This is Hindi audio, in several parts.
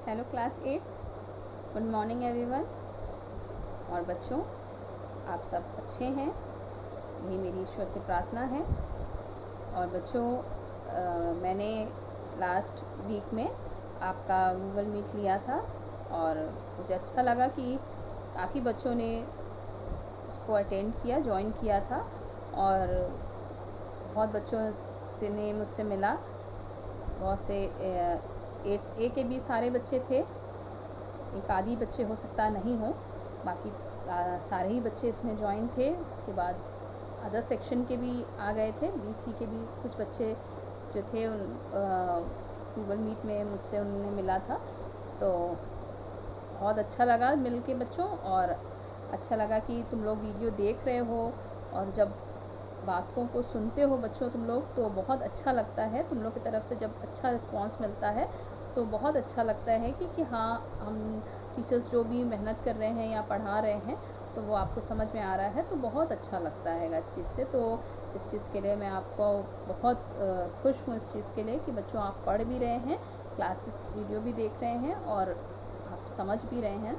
Hello class 8, good morning everyone. और बच्चों, आप सब अच्छे हैं, यही मेरी ईश्वर से प्रार्थना है। और बच्चों, मैंने लास्ट वीक में आपका गूगल मीट लिया था और मुझे अच्छा लगा कि काफ़ी बच्चों ने इसको अटेंड किया, ज्वाइन किया था। और बहुत बच्चों से ने मुझसे मिला, बहुत से 8A के भी सारे बच्चे थे, एक आधी बच्चे हो सकता नहीं हो, बाकी सारे ही बच्चे इसमें ज्वाइन थे। उसके बाद अदर सेक्शन के भी आ गए थे, BC के भी कुछ बच्चे जो थे गूगल मीट में मुझसे उन्होंने मिला था। तो बहुत अच्छा लगा मिल के बच्चों, और अच्छा लगा कि तुम लोग वीडियो देख रहे हो और जब बातों को सुनते हो बच्चों तुम लोग, तो बहुत अच्छा लगता है। तुम लोग की तरफ से जब अच्छा रिस्पांस मिलता है तो बहुत अच्छा लगता है कि हाँ, हम टीचर्स जो भी मेहनत कर रहे हैं या पढ़ा रहे हैं तो वो आपको समझ में आ रहा है, तो बहुत अच्छा लगता है इस चीज़ से। तो इस चीज़ के लिए मैं आपको बहुत खुश हूँ इस चीज़ के लिए कि बच्चों आप पढ़ भी रहे हैं, क्लासेस वीडियो भी देख रहे हैं और आप समझ भी रहे हैं।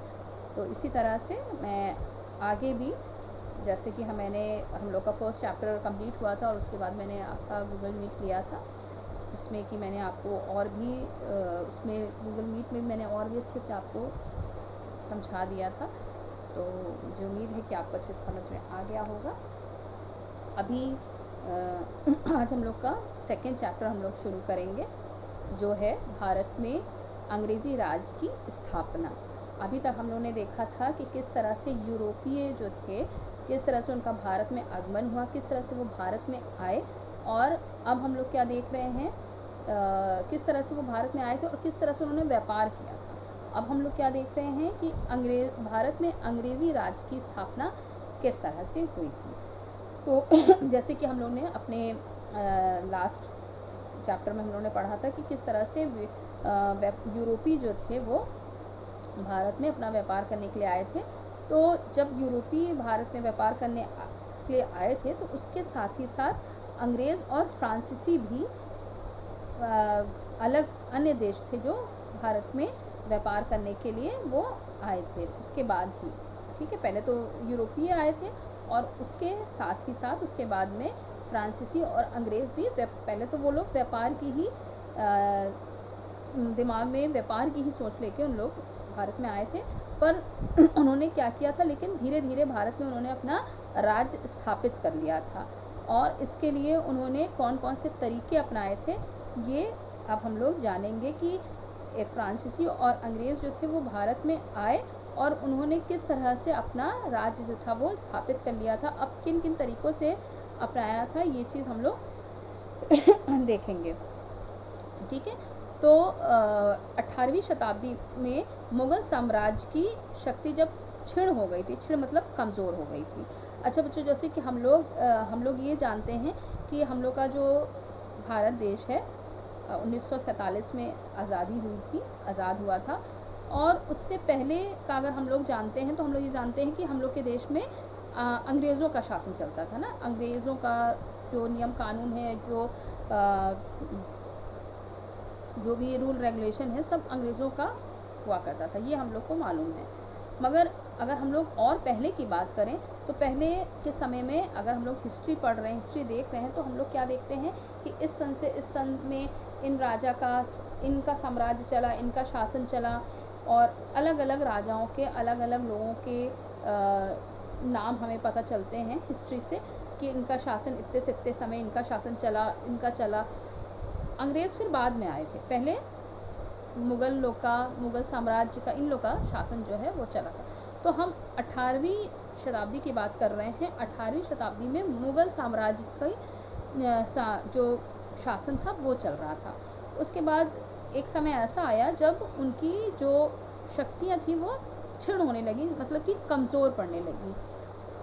तो इसी तरह से मैं आगे भी, जैसे कि हम लोग का फर्स्ट चैप्टर कंप्लीट हुआ था और उसके बाद मैंने आपका गूगल मीट लिया था, जिसमें कि मैंने आपको और भी उसमें गूगल मीट में मैंने और भी अच्छे से आपको समझा दिया था। तो मुझे उम्मीद है कि आपको अच्छे से समझ में आ गया होगा। अभी आज हम लोग का सेकंड चैप्टर हम लोग शुरू करेंगे, जो है भारत में अंग्रेज़ी राज की स्थापना। अभी तक हम लोगों ने देखा था कि किस तरह से यूरोपीय जो थे, किस तरह से उनका भारत में आगमन हुआ, किस तरह से वो भारत में आए। और अब हम लोग क्या देख रहे हैं, किस तरह से वो भारत में आए थे और किस तरह से उन्होंने व्यापार किया था। अब हम लोग क्या देख रहे हैं कि भारत में अंग्रेज़ी राज की स्थापना किस तरह से हुई थी। तो जैसे कि हम लोग ने अपने लास्ट चैप्टर में हम लोगों ने पढ़ा था कि किस तरह से यूरोपी जो थे वो भारत में अपना व्यापार करने के लिए आए थे। तो जब यूरोपी भारत में व्यापार करने के लिए आए थे तो उसके साथ ही साथ अंग्रेज़ और फ्रांसीसी भी अलग अन्य देश थे जो भारत में व्यापार करने के लिए वो आए थे उसके बाद ही। ठीक है, पहले तो यूरोपीय आए थे और उसके साथ ही साथ उसके बाद में फ्रांसीसी और अंग्रेज़ भी। पहले तो वो लोग व्यापार की ही दिमाग में व्यापार की ही सोच लेके उन लोग भारत में आए थे, पर उन्होंने क्या किया था, लेकिन धीरे धीरे भारत में उन्होंने अपना राज्य स्थापित कर लिया था। और इसके लिए उन्होंने कौन कौन से तरीके अपनाए थे ये अब हम लोग जानेंगे कि फ्रांसीसी और अंग्रेज़ जो थे वो भारत में आए और उन्होंने किस तरह से अपना राज्य जो था वो स्थापित कर लिया था। अब किन किन तरीक़ों से अपनाया था ये चीज़ हम लोग देखेंगे। ठीक है, तो 18वीं शताब्दी में मुग़ल साम्राज्य की शक्ति जब क्षीण हो गई थी, क्षीण मतलब कमज़ोर हो गई थी। अच्छा बच्चों, जैसे कि हम लोग ये जानते हैं कि हम लोग का जो भारत देश है 1947 में आज़ादी हुई थी, आज़ाद हुआ था। और उससे पहले का अगर हम लोग जानते हैं तो हम लोग ये जानते हैं कि हम लोग के देश में अंग्रेज़ों का शासन चलता था ना। अंग्रेज़ों का जो नियम कानून है, जो भी रूल रेगुलेशन है, सब अंग्रेज़ों का हुआ करता था, ये हम लोग को मालूम है। मगर अगर हम लोग और पहले की बात करें तो पहले के समय में अगर हम लोग हिस्ट्री पढ़ रहे हैं, हिस्ट्री देख रहे हैं, तो हम लोग क्या देखते हैं कि इस सन से इस सन में इनका साम्राज्य चला, इनका शासन चला। और अलग अलग राजाओं के अलग अलग लोगों के नाम हमें पता चलते हैं हिस्ट्री से कि इनका शासन इतने से इतने समय इनका शासन चला, इनका चला। अंग्रेज़ फिर बाद में आए थे, पहले मुग़ल साम्राज्य का इन लोग का शासन जो है वो चला था। तो हम 18वीं शताब्दी की बात कर रहे हैं। 18वीं शताब्दी में मुग़ल साम्राज्य का जो शासन था वो चल रहा था। उसके बाद एक समय ऐसा आया जब उनकी जो शक्तियाँ थी वो क्षीण होने लगी, मतलब कि कमज़ोर पड़ने लगी।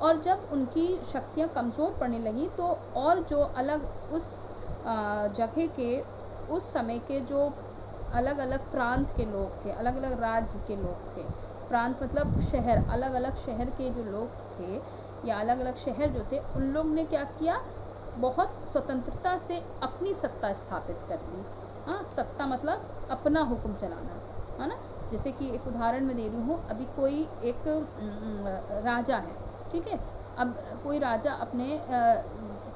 और जब उनकी शक्तियाँ कमज़ोर पड़ने लगी तो और जो अलग उस जगह के उस समय के जो अलग अलग प्रांत के लोग थे, अलग अलग राज्य के लोग थे, प्रांत मतलब शहर, अलग अलग शहर के जो लोग थे या अलग अलग शहर जो थे, उन लोग ने क्या किया, बहुत स्वतंत्रता से अपनी सत्ता स्थापित कर ली। हाँ, सत्ता मतलब अपना हुक्म चलाना, है ना। जैसे कि एक उदाहरण मैं दे रही हूँ, अभी कोई एक राजा है, ठीक है। अब कोई राजा अपने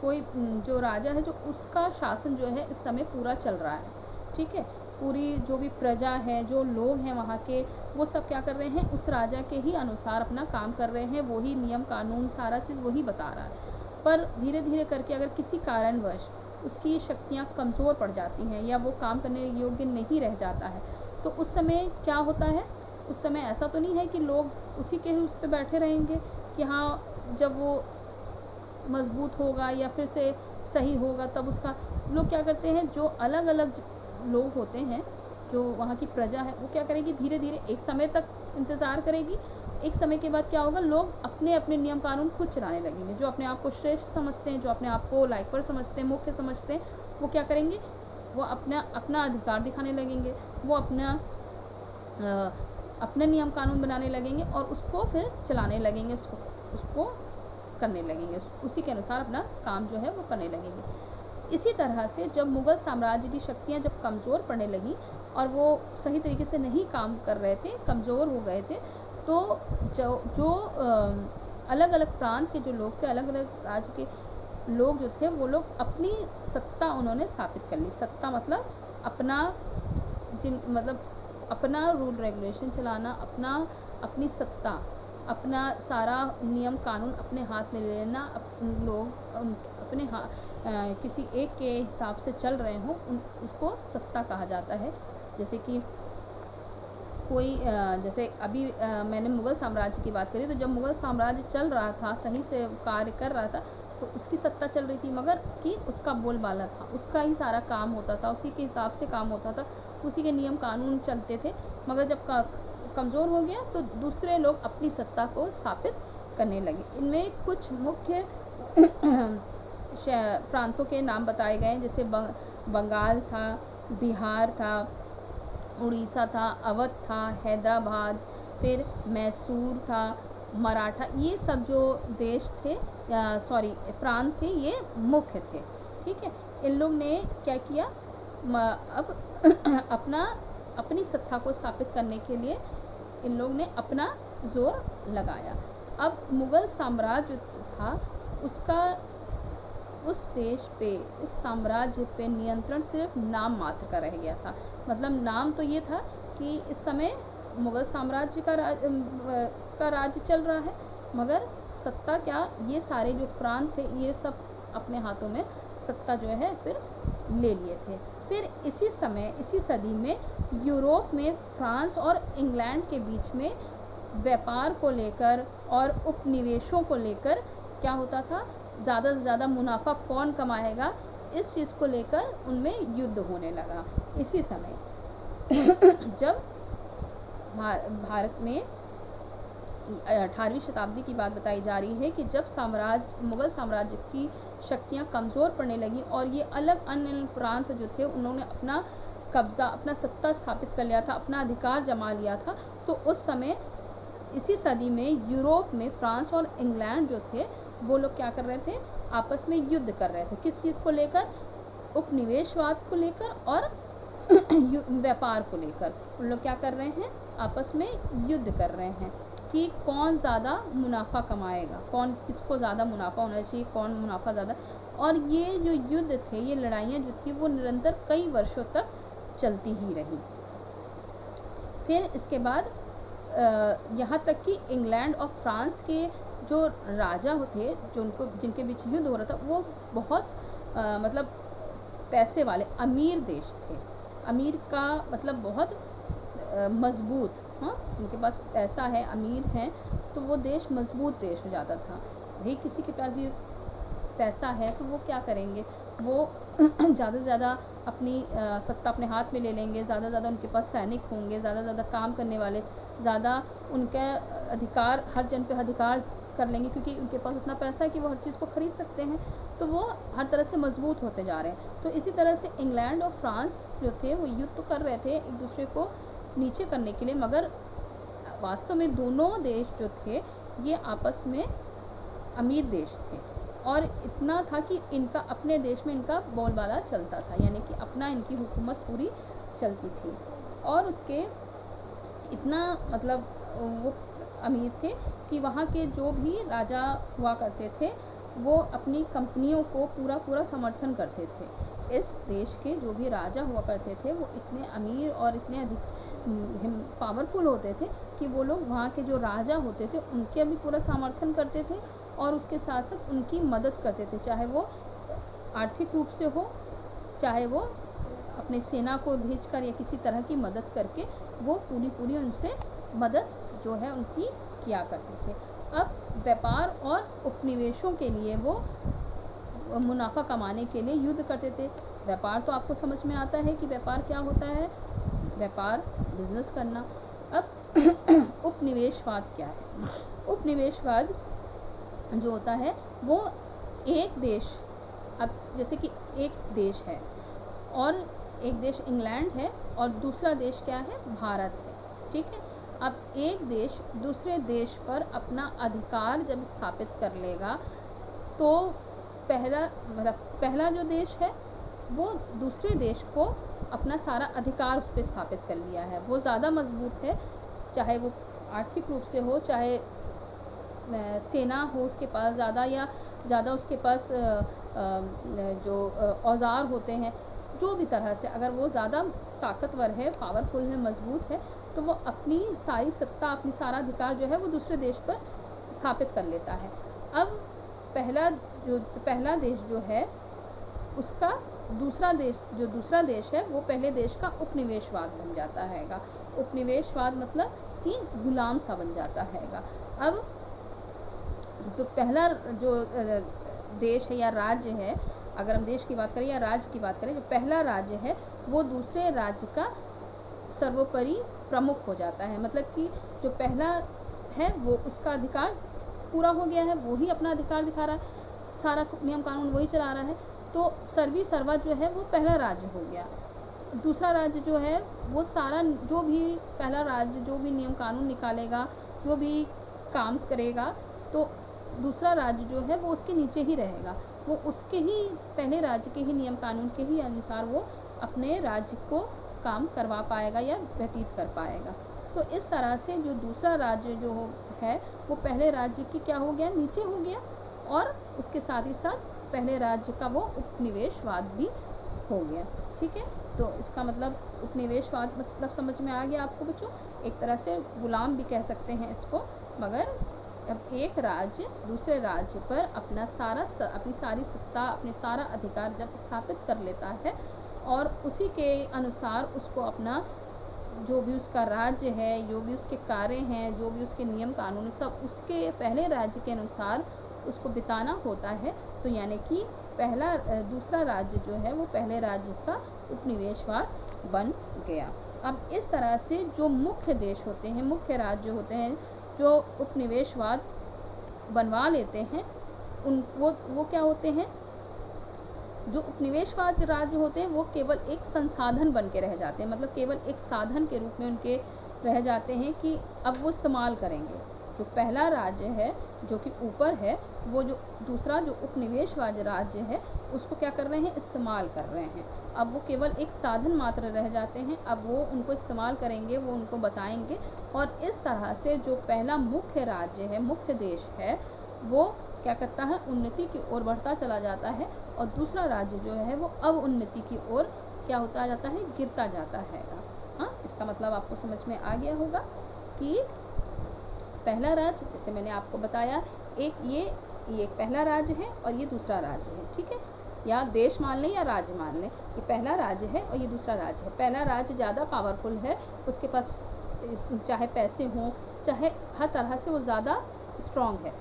कोई जो राजा है, जो उसका शासन जो है इस समय पूरा चल रहा है, ठीक है। पूरी जो भी प्रजा है, जो लोग हैं वहाँ के, वो सब क्या कर रहे हैं, उस राजा के ही अनुसार अपना काम कर रहे हैं, वही नियम कानून सारा चीज़ वही बता रहा है। पर धीरे धीरे करके अगर किसी कारणवश उसकी शक्तियाँ कमज़ोर पड़ जाती हैं या वो काम करने योग्य नहीं रह जाता है, तो उस समय क्या होता है, उस समय ऐसा तो नहीं है कि लोग उसी के ही उस पर बैठे रहेंगे कि हाँ जब वो मजबूत होगा या फिर से सही होगा तब उसका। लोग क्या करते हैं, जो अलग अलग लोग होते हैं, जो वहाँ की प्रजा है, वो क्या करेगी, धीरे धीरे एक समय तक इंतज़ार करेगी। एक समय के बाद क्या होगा, लोग अपने अपने नियम कानून खुद चलाने लगेंगे। जो अपने आप को श्रेष्ठ समझते हैं, जो अपने आप को लायकवर समझते हैं, मुख्य समझते हैं, वो क्या करेंगे, वो अपना अधिकार दिखाने लगेंगे, वो अपने नियम कानून बनाने लगेंगे और उसको फिर चलाने लगेंगे, उसको करने लगेंगे, उसी के अनुसार अपना काम जो है वो करने लगेंगे। इसी तरह से जब मुग़ल साम्राज्य की शक्तियाँ जब कमज़ोर पड़ने लगी और वो सही तरीके से नहीं काम कर रहे थे, कमज़ोर हो गए थे, तो जो अलग अलग प्रांत के जो लोग थे, अलग अलग राज्य के लोग जो थे, वो लोग अपनी सत्ता उन्होंने स्थापित कर ली। सत्ता मतलब अपना रूल रेगुलेशन चलाना, अपनी सत्ता, अपना सारा नियम कानून अपने हाथ में ले लेना। लोग अपने किसी एक के हिसाब से चल रहे हों, उसको सत्ता कहा जाता है। जैसे कि कोई जैसे अभी मैंने मुग़ल साम्राज्य की बात करी, तो जब मुग़ल साम्राज्य चल रहा था, सही से कार्य कर रहा था, तो उसकी सत्ता चल रही थी, मगर कि उसका बोलबाला था, उसका ही सारा काम होता था, उसी के हिसाब से काम होता था, उसी के नियम कानून चलते थे। मगर जब कमज़ोर हो गया तो दूसरे लोग अपनी सत्ता को स्थापित करने लगे। इनमें कुछ मुख्य प्रांतों के नाम बताए गए हैं, जैसे बंगाल था, बिहार था, उड़ीसा था, अवध था, हैदराबाद, फिर मैसूर था, मराठा। ये सब जो देश थे, प्रांत थे, ये मुख्य थे, ठीक है। इन लोग ने क्या किया, अब अपनी सत्ता को स्थापित करने के लिए इन लोग ने अपना जोर लगाया। अब मुग़ल साम्राज्य था, उसका उस देश पे, उस साम्राज्य पे नियंत्रण सिर्फ नाम मात्र का रह गया था। मतलब नाम तो ये था कि इस समय मुग़ल साम्राज्य का राज्य चल रहा है, मगर सत्ता क्या, ये सारे जो प्रांत थे, ये सब अपने हाथों में सत्ता जो है फिर ले लिए थे। फिर इसी समय, इसी सदी में यूरोप में फ्रांस और इंग्लैंड के बीच में व्यापार को लेकर और उपनिवेशों को लेकर क्या होता था, ज़्यादा से ज़्यादा मुनाफा कौन कमाएगा, इस चीज़ को लेकर उनमें युद्ध होने लगा। इसी समय जब भारत में 18वीं शताब्दी की बात बताई जा रही है कि जब मुग़ल साम्राज्य की शक्तियाँ कमज़ोर पड़ने लगी और ये अलग अन्य प्रांत जो थे, उन्होंने अपना कब्ज़ा, अपना सत्ता स्थापित कर लिया था, अपना अधिकार जमा लिया था, तो उस समय इसी सदी में यूरोप में फ्रांस और इंग्लैंड जो थे, वो लोग क्या कर रहे थे, आपस में युद्ध कर रहे थे। किस चीज़ को लेकर, उपनिवेशवाद को लेकर और व्यापार को लेकर। उन लोग क्या कर रहे हैं, आपस में युद्ध कर रहे हैं कि कौन ज़्यादा मुनाफा कमाएगा, किसको ज़्यादा मुनाफा होना चाहिए, कौन मुनाफा ज़्यादा। और ये जो युद्ध थे, ये लड़ाइयाँ जो थी, वो निरंतर कई वर्षों तक चलती ही रही। फिर इसके बाद यहाँ तक कि इंग्लैंड और फ्रांस के जो राजा थे, जिनके बीच युद्ध हो रहा था, वो बहुत मतलब पैसे वाले अमीर देश थे। अमीर का मतलब बहुत मजबूत, हाँ, जिनके पास पैसा है, अमीर हैं, तो वो देश मजबूत देश हो जाता था। यही किसी के पास ये पैसा है तो वो क्या करेंगे, वो ज़्यादा से ज़्यादा अपनी सत्ता अपने हाथ में ले लेंगे, ज़्यादा से ज़्यादा उनके पास सैनिक होंगे, ज़्यादा से ज़्यादा काम करने वाले, ज़्यादा उनका अधिकार, हर जन पे अधिकार कर लेंगे, क्योंकि उनके पास उतना पैसा है कि वो हर चीज़ को ख़रीद सकते हैं। तो वो हर तरह से मजबूत होते जा रहे हैं। तो इसी तरह से इंग्लैंड और फ्रांस जो थे, वो युद्ध तो कर रहे थे एक दूसरे को नीचे करने के लिए, मगर वास्तव में दोनों देश जो थे, ये आपस में अमीर देश थे और इतना था कि इनका अपने देश में इनका बोलबाला चलता था, यानी कि अपना इनकी हुकूमत पूरी चलती थी। और उसके इतना मतलब वो अमीर थे कि वहाँ के जो भी राजा हुआ करते थे वो अपनी कंपनियों को पूरा पूरा समर्थन करते थे। इस देश के जो भी राजा हुआ करते थे वो इतने अमीर और इतने अधिक पावरफुल होते थे कि वो लोग वहाँ के जो राजा होते थे उनके भी पूरा समर्थन करते थे और उसके साथ साथ उनकी मदद करते थे, चाहे वो आर्थिक रूप से हो, चाहे वो अपने सेना को भेजकर या किसी तरह की मदद करके वो पूरी उनसे मदद जो है उनकी किया करते थे। अब व्यापार और उपनिवेशों के लिए वो मुनाफा कमाने के लिए युद्ध करते थे। व्यापार तो आपको समझ में आता है कि व्यापार क्या होता है, व्यापार बिजनेस करना। अब उपनिवेशवाद क्या है? उपनिवेशवाद जो होता है वो एक देश, अब जैसे कि एक देश है और एक देश इंग्लैंड है और दूसरा देश क्या है, भारत है, ठीक है। अब एक देश दूसरे देश पर अपना अधिकार जब स्थापित कर लेगा तो पहला जो देश है वो दूसरे देश को अपना सारा अधिकार उस पर स्थापित कर लिया है, वो ज़्यादा मजबूत है, चाहे वो आर्थिक रूप से हो, चाहे सेना हो उसके पास ज़्यादा या ज़्यादा उसके पास जो औजार होते हैं, जो भी तरह से अगर वो ज़्यादा ताकतवर है, पावरफुल है, मजबूत है, तो वो अपनी सारी सत्ता, अपनी सारा अधिकार जो है वो दूसरे देश पर स्थापित कर लेता है। अब पहला देश जो है उसका दूसरा देश है वो पहले देश का उपनिवेशवाद बन जाता हैगा। उपनिवेशवाद मतलब कि गुलाम सा बन जाता हैगा। अब तो पहला जो देश है या राज्य है, अगर हम देश की बात करें या राज्य की बात करें, जो पहला राज्य है वो दूसरे राज्य का सर्वोपरि प्रमुख हो जाता है। मतलब कि जो पहला है वो उसका अधिकार पूरा हो गया है, वो ही अपना अधिकार दिखा रहा है, सारा नियम कानून वही चला रहा है, तो सर्वी सर्वा जो है वो पहला राज्य हो गया। दूसरा राज्य जो है वो सारा जो भी पहला राज्य जो भी नियम कानून निकालेगा, जो भी काम करेगा, तो दूसरा राज्य जो है वो उसके नीचे ही रहेगा, वो उसके ही पहले राज्य के ही नियम कानून के ही अनुसार वो अपने राज्य को काम करवा पाएगा या व्यतीत कर पाएगा। तो इस तरह से जो दूसरा राज्य जो है वो पहले राज्य की क्या हो गया, नीचे हो गया, और उसके साथ ही साथ पहले राज्य का वो उपनिवेशवाद भी हो गया। ठीक है, तो इसका मतलब उपनिवेशवाद मतलब समझ में आ गया आपको बच्चों। एक तरह से गुलाम भी कह सकते हैं इसको, मगर अब एक राज्य दूसरे राज्य पर अपनी सारी सत्ता, अपने सारा अधिकार जब स्थापित कर लेता है और उसी के अनुसार उसको अपना जो भी उसका राज्य है, जो भी उसके कार्य हैं, जो भी उसके नियम कानून, सब उसके पहले राज्य के अनुसार उसको बिताना होता है। तो यानी कि दूसरा राज्य जो है वो पहले राज्य का उपनिवेशवाद बन गया। अब इस तरह से जो मुख्य देश होते हैं, मुख्य राज्य होते हैं जो उपनिवेशवाद बनवा लेते हैं, वो क्या होते हैं, जो उपनिवेशवाद राज्य होते हैं वो केवल एक संसाधन बन के रह जाते हैं, मतलब केवल एक साधन के रूप में उनके रह जाते हैं कि अब वो इस्तेमाल करेंगे। जो पहला राज्य है जो कि ऊपर है, वो जो दूसरा जो उपनिवेशवाद राज्य है उसको क्या कर रहे हैं, इस्तेमाल कर रहे हैं। अब वो केवल एक साधन मात्र रह जाते हैं, अब वो उनको इस्तेमाल करेंगे, वो उनको बताएंगे, और इस तरह से जो पहला मुख्य राज्य है, मुख्य देश है, वो क्या करता है, उन्नति की ओर बढ़ता चला जाता है, और दूसरा राज्य जो है वो अब उन्नति की ओर क्या होता जाता है, गिरता जाता है। हाँ, इसका मतलब आपको समझ में आ गया होगा कि पहला राज्य, जैसे मैंने आपको बताया, ये एक पहला राज्य है और ये दूसरा राज्य है। ठीक है, या देश मान लें या राज्य मान लें, ये पहला राज्य है और ये दूसरा राज्य है। पहला राज्य ज़्यादा पावरफुल है, उसके पास चाहे पैसे हों, चाहे हर तरह से वो ज़्यादा स्ट्रॉन्ग है,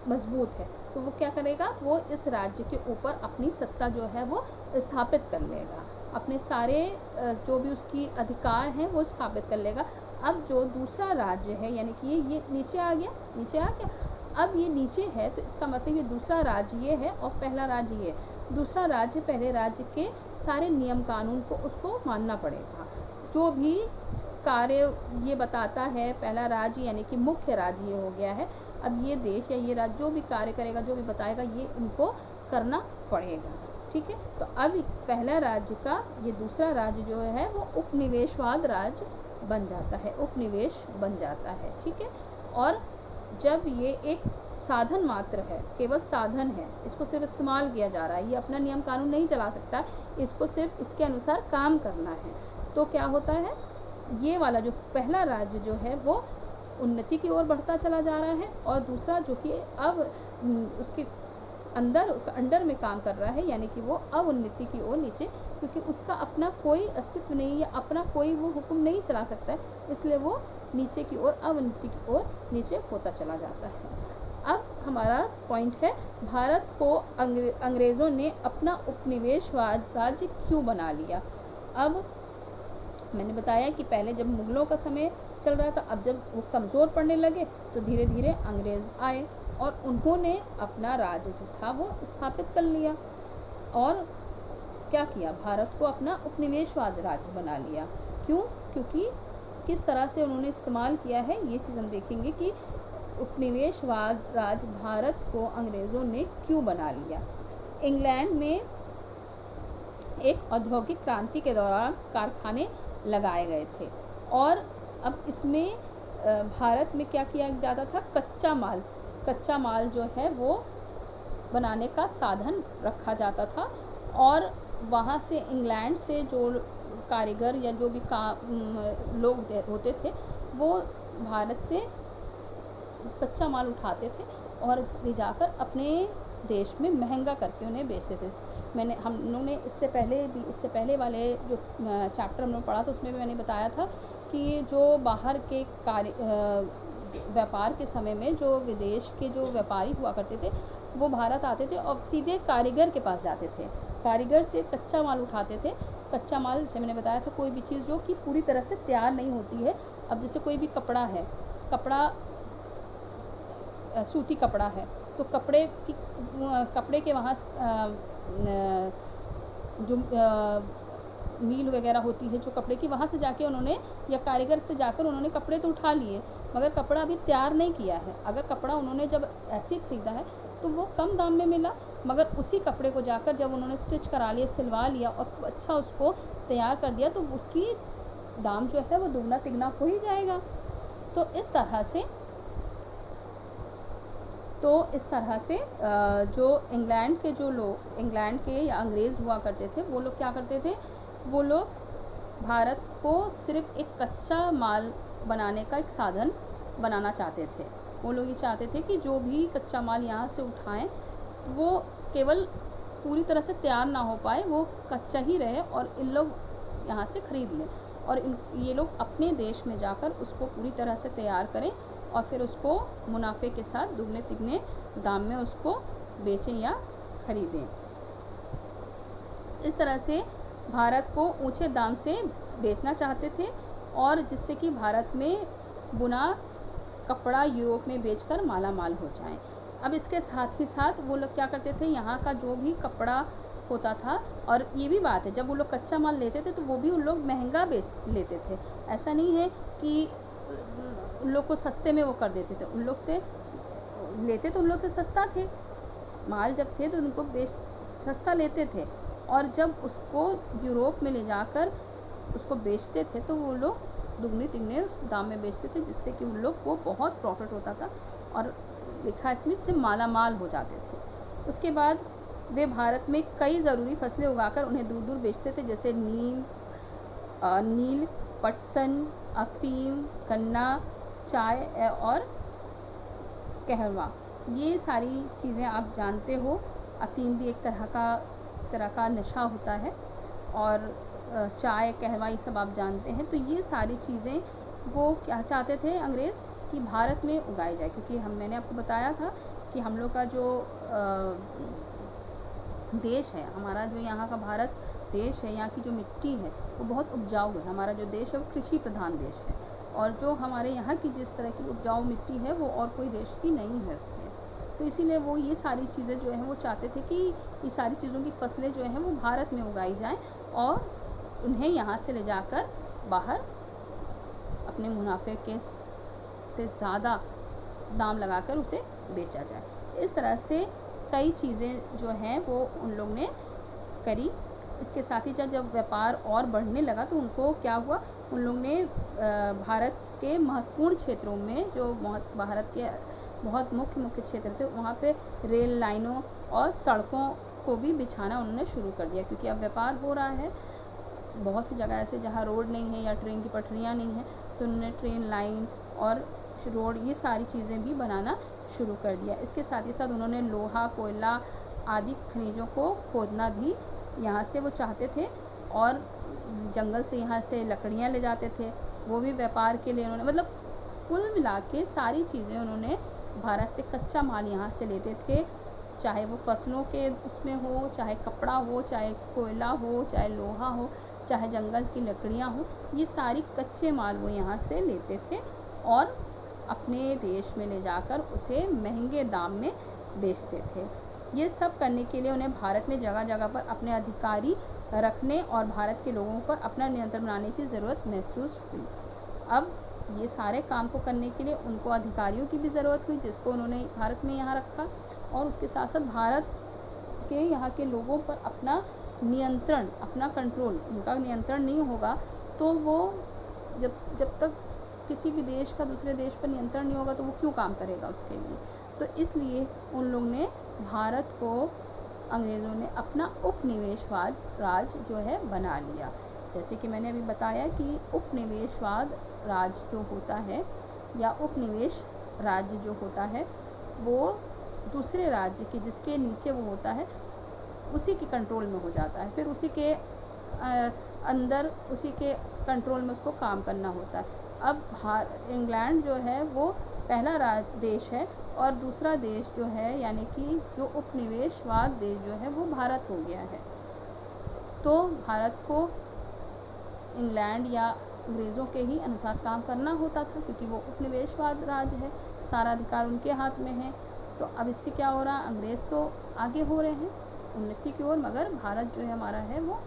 मजबूत है, तो वो क्या करेगा, वो इस राज्य के ऊपर अपनी सत्ता जो है वो स्थापित कर लेगा, अपने सारे जो भी उसकी अधिकार हैं वो स्थापित कर लेगा। अब जो दूसरा राज्य है, यानी कि ये नीचे आ गया, अब ये नीचे है, तो इसका मतलब ये दूसरा राज्य ये है और पहला राज्य ये। दूसरा राज्य पहले राज्य के सारे नियम कानून को उसको मानना पड़ेगा, जो भी कार्य ये बताता है पहला राज्य, यानी कि मुख्य राज्य ये हो गया है। अब ये देश या ये राज्य जो भी कार्य करेगा, जो भी बताएगा, ये इनको करना पड़ेगा। ठीक है, तो अब पहला राज्य का ये दूसरा राज्य जो है वो उपनिवेशवाद राज्य बन जाता है, उपनिवेश बन जाता है। ठीक है, और जब ये एक साधन मात्र है, केवल साधन है, इसको सिर्फ इस्तेमाल किया जा रहा है, ये अपना नियम कानून नहीं चला सकता, इसको सिर्फ इसके अनुसार काम करना है, तो क्या होता है, ये वाला जो पहला राज्य जो है वो उन्नति की ओर बढ़ता चला जा रहा है, और दूसरा जो कि अब उसके अंडर में काम कर रहा है, यानी कि वो अवुन्नति की ओर नीचे, क्योंकि उसका अपना कोई अस्तित्व नहीं, या अपना कोई वो हुक्म नहीं चला सकता है, इसलिए वो नीचे की ओर, अवुन्नति की ओर नीचे होता चला जाता है। अब हमारा पॉइंट है, भारत को अंग्रेज़ों ने अपना उपनिवेशवाद राज्य क्यों बना लिया। अब मैंने बताया कि पहले जब मुग़लों का समय चल रहा था, अब जब वो कमज़ोर पड़ने लगे तो धीरे धीरे अंग्रेज़ आए और उन्होंने अपना राज्य जो था वो स्थापित कर लिया, और क्या किया, भारत को अपना उपनिवेशवाद राज्य बना लिया। क्यों? क्योंकि किस तरह से उन्होंने इस्तेमाल किया है, ये चीज़ हम देखेंगे कि उपनिवेशवाद राज्य भारत को अंग्रेज़ों ने क्यों बना लिया। इंग्लैंड में एक औद्योगिक क्रांति के दौरान कारखाने लगाए गए थे, और अब इसमें भारत में क्या किया जाता था, कच्चा माल जो है वो बनाने का साधन रखा जाता था, और वहाँ से इंग्लैंड से जो कारीगर या जो भी लोग होते थे वो भारत से कच्चा माल उठाते थे और ले जाकर अपने देश में महंगा करके उन्हें बेचते थे। हम लोगों ने इससे पहले वाले जो चैप्टर हम लोग पढ़ा था उसमें भी मैंने बताया था कि जो बाहर के व्यापार के समय में जो विदेश के जो व्यापारी हुआ करते थे वो भारत आते थे और सीधे कारीगर के पास जाते थे, कारीगर से कच्चा माल उठाते थे। कच्चा माल जैसे मैंने बताया था, कोई भी चीज़ जो कि पूरी तरह से तैयार नहीं होती है। अब जैसे कोई भी कपड़ा है, सूती कपड़ा है, तो कपड़े के वहाँ जो मील वगैरह होती है जो कपड़े की, वहाँ से जाके उन्होंने या कारीगर से जाकर उन्होंने कपड़े तो उठा लिए, मगर कपड़ा अभी तैयार नहीं किया है। अगर कपड़ा उन्होंने जब ऐसे ही ख़रीदा है तो वो कम दाम में मिला, मगर उसी कपड़े को जाकर जब उन्होंने स्टिच करा लिया, सिलवा लिया और खूब अच्छा उसको तैयार कर दिया तो उसकी दाम जो है वो दुगना तिगना हो ही जाएगा। तो इस तरह से जो इंग्लैंड के या अंग्रेज़ हुआ करते थे वो लोग क्या करते थे, वो लोग भारत को सिर्फ एक कच्चा माल बनाने का एक साधन बनाना चाहते थे। वो लोग ये चाहते थे कि जो भी कच्चा माल यहाँ से उठाएं वो केवल पूरी तरह से तैयार ना हो पाए, वो कच्चा ही रहे और इन लोग यहाँ से ख़रीद लें, और ये लोग अपने देश में जाकर उसको पूरी तरह से तैयार करें और फिर उसको मुनाफे के साथ दुगने तिगने दाम में उसको बेचें या ख़रीदें। इस तरह से भारत को ऊंचे दाम से बेचना चाहते थे, और जिससे कि भारत में बुना कपड़ा यूरोप में बेचकर माला माल हो जाएं। अब इसके साथ ही साथ वो लोग क्या करते थे, यहाँ का जो भी कपड़ा होता था, और ये भी बात है जब वो लोग कच्चा माल लेते थे तो वो भी उन लोग महंगा बेच लेते थे। ऐसा नहीं है कि उन लोग को सस्ते में वो कर देते थे, उन लोग से लेते तो उन लोग से सस्ता थे, माल जब थे तो उनको सस्ता लेते थे, और जब उसको यूरोप में ले जाकर उसको बेचते थे तो वो लोग दुगने तिगने उस दाम में बेचते थे, जिससे कि उन लोग को बहुत प्रॉफिट होता था और लिखा इसमें से माला माल हो जाते थे। उसके बाद वे भारत में कई ज़रूरी फसलें उगाकर उन्हें दूर दूर बेचते थे, जैसे नील, पटसन, अफीम, गन्ना, चाय और कहवा। ये सारी चीज़ें आप जानते हो। अफीम भी एक तरह का नशा होता है, और चाय, कहवा ये सब आप जानते हैं। तो ये सारी चीज़ें वो क्या चाहते थे अंग्रेज़ कि भारत में उगाई जाए, क्योंकि मैंने आपको बताया था कि हम लोग का जो देश है, हमारा जो यहाँ का भारत देश है, यहाँ की जो मिट्टी है वो बहुत उपजाऊ है। हमारा जो देश है वो कृषि प्रधान देश है, और जो हमारे यहाँ की जिस तरह की उपजाऊ मिट्टी है वो और कोई देश की नहीं है। तो इसीलिए वो ये सारी चीज़ें जो हैं वो चाहते थे कि ये सारी चीज़ों की फसलें जो हैं वो भारत में उगाई जाएं और उन्हें यहाँ से ले जाकर बाहर अपने मुनाफे से ज़्यादा दाम लगाकर उसे बेचा जाए। इस तरह से कई चीज़ें जो हैं वो उन लोग ने करी। इसके साथ ही जब व्यापार और बढ़ने लगा तो उनको क्या हुआ, उन लोग ने भारत के महत्वपूर्ण क्षेत्रों में, जो भारत के बहुत मुख्य क्षेत्र थे, वहाँ पे रेल लाइनों और सड़कों को भी बिछाना उन्होंने शुरू कर दिया, क्योंकि अब व्यापार हो रहा है। बहुत सी जगह ऐसे जहाँ रोड नहीं है या ट्रेन की पटरियाँ नहीं हैं, तो उन्होंने ट्रेन लाइन और रोड, ये सारी चीज़ें भी बनाना शुरू कर दिया। इसके साथ ही साथ उन्होंने लोहा, कोयला आदि खनिजों को खोदना भी यहाँ से वो चाहते थे, और जंगल से यहाँ से लकड़ियाँ ले जाते थे, वो भी व्यापार के लिए उन्होंने, मतलब कुल मिला के सारी चीज़ें उन्होंने भारत से कच्चा माल यहाँ से लेते थे, चाहे वो फसलों के उसमें हो, चाहे कपड़ा हो, चाहे कोयला हो, चाहे लोहा हो, चाहे जंगल की लकड़ियाँ हो, ये सारी कच्चे माल वो यहाँ से लेते थे और अपने देश में ले जाकर उसे महंगे दाम में बेचते थे। ये सब करने के लिए उन्हें भारत में जगह जगह पर अपने अधिकारी रखने और भारत के लोगों पर अपना नियंत्रण बनाने की ज़रूरत महसूस हुई। अब ये सारे काम को करने के लिए उनको अधिकारियों की भी ज़रूरत हुई, जिसको उन्होंने भारत में यहाँ रखा, और उसके साथ साथ भारत के यहाँ के लोगों पर अपना नियंत्रण, अपना कंट्रोल, उनका नियंत्रण नहीं होगा तो वो जब तक किसी भी देश का दूसरे देश पर नियंत्रण नहीं होगा तो वो क्यों काम करेगा उसके लिए। तो इसलिए उन लोग ने भारत को, अंग्रेज़ों ने अपना उपनिवेशवाद राज जो है बना लिया। जैसे कि मैंने अभी बताया कि उपनिवेशवाद राज जो होता है या उपनिवेश राज्य जो होता है, वो दूसरे राज्य के जिसके नीचे वो होता है उसी के कंट्रोल में हो जाता है, फिर उसी के अंदर उसी के कंट्रोल में उसको काम करना होता है। अब इंग्लैंड जो है वो पहला देश है, और दूसरा देश जो है यानी कि जो उपनिवेशवाद देश जो है वो भारत हो गया है। तो भारत को इंग्लैंड या अंग्रेज़ों के ही अनुसार काम करना होता था, क्योंकि वो उपनिवेशवाद राज्य है, सारा अधिकार उनके हाथ में है। तो अब इससे क्या हो रहा है, अंग्रेज़ तो आगे हो रहे हैं उन्नति की ओर, मगर भारत जो है हमारा है वो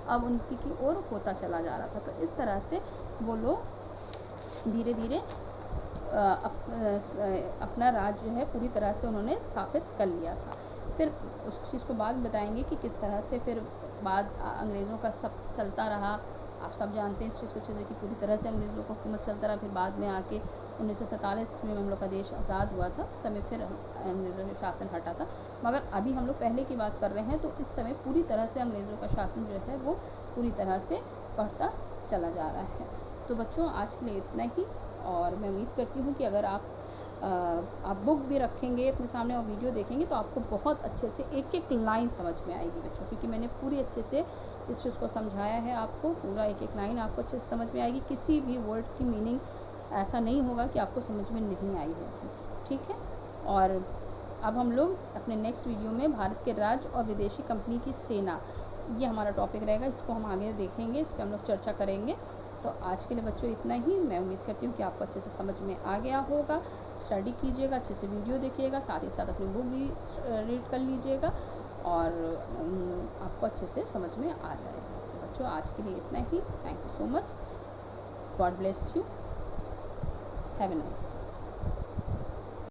अब उन्नति की ओर होता चला जा रहा था। तो इस तरह से वो लोग धीरे धीरे अपना राज्य जो है पूरी तरह से उन्होंने स्थापित कर लिया था। फिर उस चीज़ को बाद बताएंगे कि किस तरह से फिर बाद अंग्रेज़ों का सब चलता रहा। आप सब जानते हैं इस चीज़ को अच्छे से कि पूरी तरह से अंग्रेज़ों का हुकूमत चलता रहा। फिर बाद में आके 1947 में हम लोग का देश आज़ाद हुआ था, उस समय फिर अंग्रेज़ों का शासन हटा था। मगर अभी हम लोग पहले की बात कर रहे हैं, तो इस समय पूरी तरह से अंग्रेज़ों का शासन जो है वो पूरी तरह से बढ़ता चला जा रहा है। तो बच्चों, आज के लिए इतना ही, और मैं उम्मीद करती हूँ कि अगर आप बुक भी रखेंगे अपने सामने और वीडियो देखेंगे तो आपको बहुत अच्छे से एक एक लाइन समझ में आएगी बच्चों, क्योंकि मैंने पूरी अच्छे से इस चीज़ को समझाया है आपको। पूरा एक एक लाइन आपको अच्छे से समझ में आएगी, किसी भी वर्ड की मीनिंग ऐसा नहीं होगा कि आपको समझ में नहीं आई होगी, ठीक है। और अब हम लोग अपने नेक्स्ट वीडियो में भारत के राज्य और विदेशी कंपनी की सेना, ये हमारा टॉपिक रहेगा, इसको हम आगे देखेंगे, इस पर हम लोग चर्चा करेंगे। तो आज के लिए बच्चों इतना ही। मैं उम्मीद करती हूँ कि आपको अच्छे से समझ में आ गया होगा। स्टडी कीजिएगा, अच्छे से वीडियो देखिएगा, साथ ही साथ अपनी बुक भी रीड कर लीजिएगा और आपको अच्छे से समझ में आ जाएगा। तो बच्चों, आज के लिए इतना ही। Thank you so much. God bless you. Have a nice day.